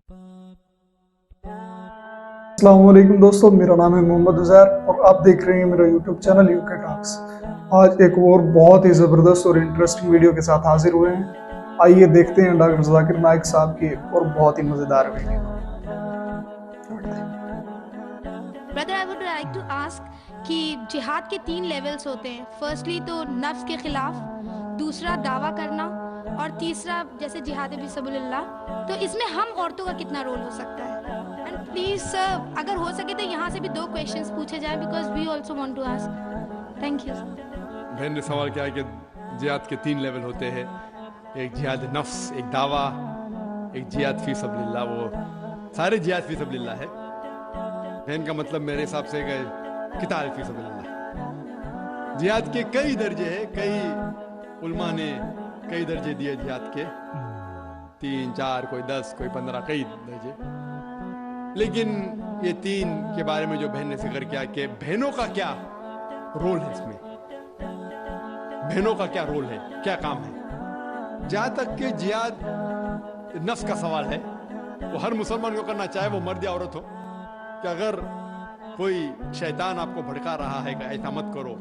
अस्सलाम वालेकुम दोस्तों, मेरा नाम है मोहम्मद उज़ैर और आप देख रहे हैं मेरा यूट्यूब चैनल यूके टॉक्स। आज एक और बहुत ही ज़बरदस्त और इंटरेस्टिंग वीडियो के साथ हाजिर हुए हैं। आइए देखते हैं डॉक्टर जाकिर नाइक साहब की और बहुत ही मज़ेदार video. Brother, I would like to ask कि जिहाद के 3 लेवल्स होते हैं। फर्स्टली तो नफ्स के खिलाफ, दूसरा दावा करना और तीसरा जैसे जिहाद फी सबीलिल्लाह। तो इसमें हम औरतों का कितना रोल हो सकता है? एंड प्लीज सर, अगर हो सके तो यहाँ से भी 2 क्वेश्चंस पूछे जाएं because we also want to ask. Thank you. बहन ने सवाल किया कि जिहाद के 3 लेवल होते हैं, एक जिहाद नफ्स, एक दावा, एक जिहाद फी सबीलिल्लाह। वो सारे जिहाद फी सबीलिल्लाह है। बहन का मतलब मेरे हिसाब से किताल फी सबीलिल्लाह। जिहाद के कई दर्जे हैं, कई उलमा ने कई दर्जे दिए जिहाद के, 3, 4, कोई 10, कोई 15, कई दर्जे। लेकिन ये 3 के बारे में जो बहन ने जिक्र किया कि बहनों का क्या रोल है इसमें, बहनों का क्या रोल है, क्या काम है। जहां तक कि जिहाद नफ्स का सवाल है, वो हर मुसलमान को करना चाहे वो मर्द या औरत हो, कि अगर कोई शैतान आपको भड़का रहा है कि ऐसा मत करो,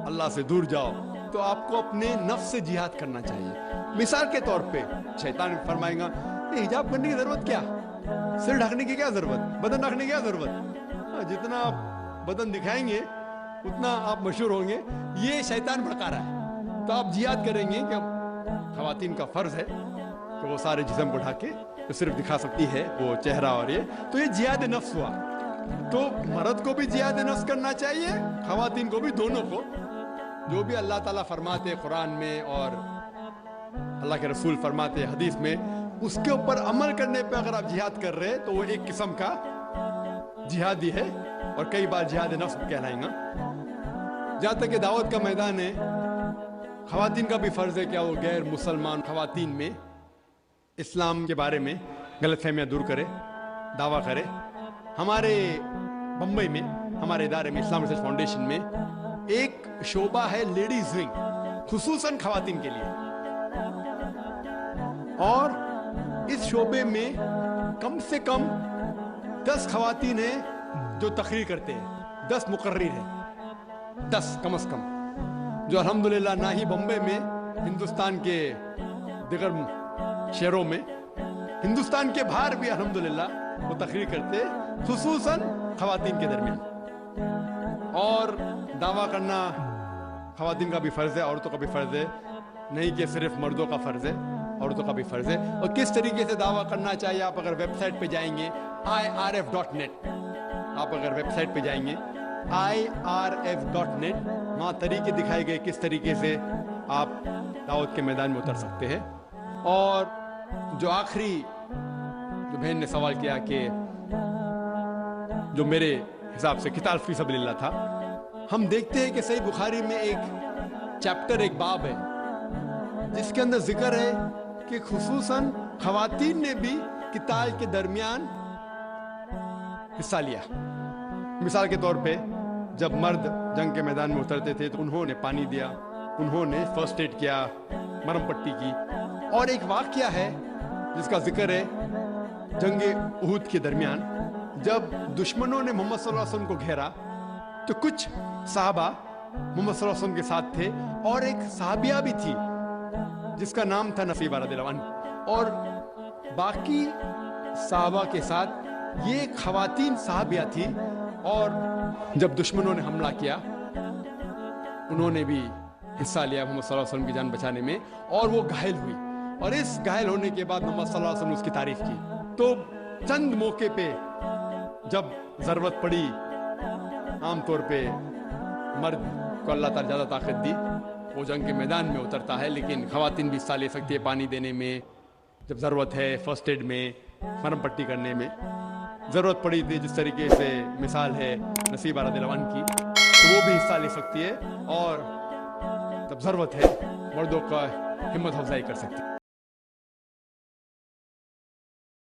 अल्लाह से दूर जाओ, तो आपको अपने नफ्स से जिहाद करना चाहिए। मिसाल के तौर पे शैतान फरमाएगा हिजाब करने की जरूरत क्या, सिर ढकने की क्या जरूरत, बदन ढकने की क्या जरूरत, जितना आप बदन दिखाएंगे उतना आप मशहूर होंगे, ये शैतान भड़का रहा है। तो आप जिहाद करेंगे कि खवातीन का फर्ज है कि वो सारे जिस्म को ढके, तो सिर्फ दिखा सकती है वो चेहरा और ये, तो ये जिहाद नफ्स हुआ। तो मर्द को भी जिहाद नफ्स करना चाहिए, खवातीन को भी, दोनों को। जो भी अल्लाह ताला फरमाते कुरान में और अल्लाह के रसूल फरमाते हदीस में, उसके ऊपर अमल करने पे अगर आप जिहाद कर रहे हैं तो वो एक किस्म का जिहादी है और कई बार जिहाद नफ्स कहलाएगा। जहाँ तक कि दावत का मैदान है, खवातीन का भी फर्ज है क्या वो गैर मुसलमान खवातीन में इस्लाम के बारे में गलतफहमियाँ दूर करे, दावा करे। हमारे बम्बई में हमारे इदारे में इस्लाम रिसर्च फाउंडेशन में एक शोबा है लेडीज विंग, खुसूसन खवातीन के लिए। और इस शोबे में कम से कम 10 खवातीन हैं जो तकरीर करते हैं, 10 मुकर्रिर हैं, 10 कम से कम, जो अल्हम्दुलिल्लाह ना ही बम्बई में, हिंदुस्तान के दिगर शहरों में, हिंदुस्तान के बाहर भी अल्हम्दुलिल्लाह वो तकरीर करते, खुसूसन खवातीन के दरमियान। और दावा करना खवातीन का भी फर्ज है, औरतों का भी फर्ज है, नहीं कि सिर्फ मर्दों का फर्ज है, औरतों का भी फर्ज है। और किस तरीके से दावा करना चाहिए, आप अगर वेबसाइट पे जाएंगे irf.net, आप अगर वेबसाइट पे जाएंगे irf.net, वहाँ तरीके दिखाए गए किस तरीके से आप दावत के मैदान में उतर सकते हैं। और जो आखिरी जो बहन ने सवाल किया कि जो मेरे हिसाब से किताल फी सबीलिल्लाह था, हम देखते हैं कि सही बुखारी में एक चैप्टर, एक बाब है जिसके अंदर जिक्र है कि खुसूसन खवातीन ने भी किताल के दरमियान हिस्सा लिया। मिसाल के तौर पे जब मर्द जंग के मैदान में उतरते थे तो उन्होंने पानी दिया, उन्होंने फर्स्ट एड किया, मरहम पट्टी की। और एक वाकया है जिसका जिक्र है जंगे उहुद के दरमियान, जब दुश्मनों ने मोहम्मद सल्लल्लाहु अलैहि वसल्लम को घेरा तो कुछ साहबा मोहम्मद सल्लल्लाहु अलैहि वसल्लम के साथ थे और एक साहबिया भी थी जिसका नाम था नसीबा रदियल्लाहु अन्हा, और बाकी साहबा के साथ ये खवातीन साहबिया थी। और जब दुश्मनों ने हमला किया उन्होंने भी हिस्सा लिया मोहम्मद सल्लल्लाहु अलैहि वसल्लम की जान बचाने में, और वो घायल हुई। और इस घायल होने के बाद मोहम्मद सल्लल्लाहु अलैहि वसल्लम ने उसकी तारीफ की। तो चंद मौके पे जब जरूरत पड़ी, आमतौर पे मर्द को अल्लाह ताला ज़्यादा ताकत दी, वो जंग के मैदान में उतरता है, लेकिन खवातीन भी हिस्सा ले सकती है पानी देने में, जब ज़रूरत है फर्स्ट एड में, मरहम पट्टी करने में। ज़रूरत पड़ी थी जिस तरीके से मिसाल है नसीबा रदियल्लाहु अन्हा की, तो वो भी हिस्सा ले सकती है और जब ज़रूरत है मर्दों का हिम्मत अफजाई कर सकती है।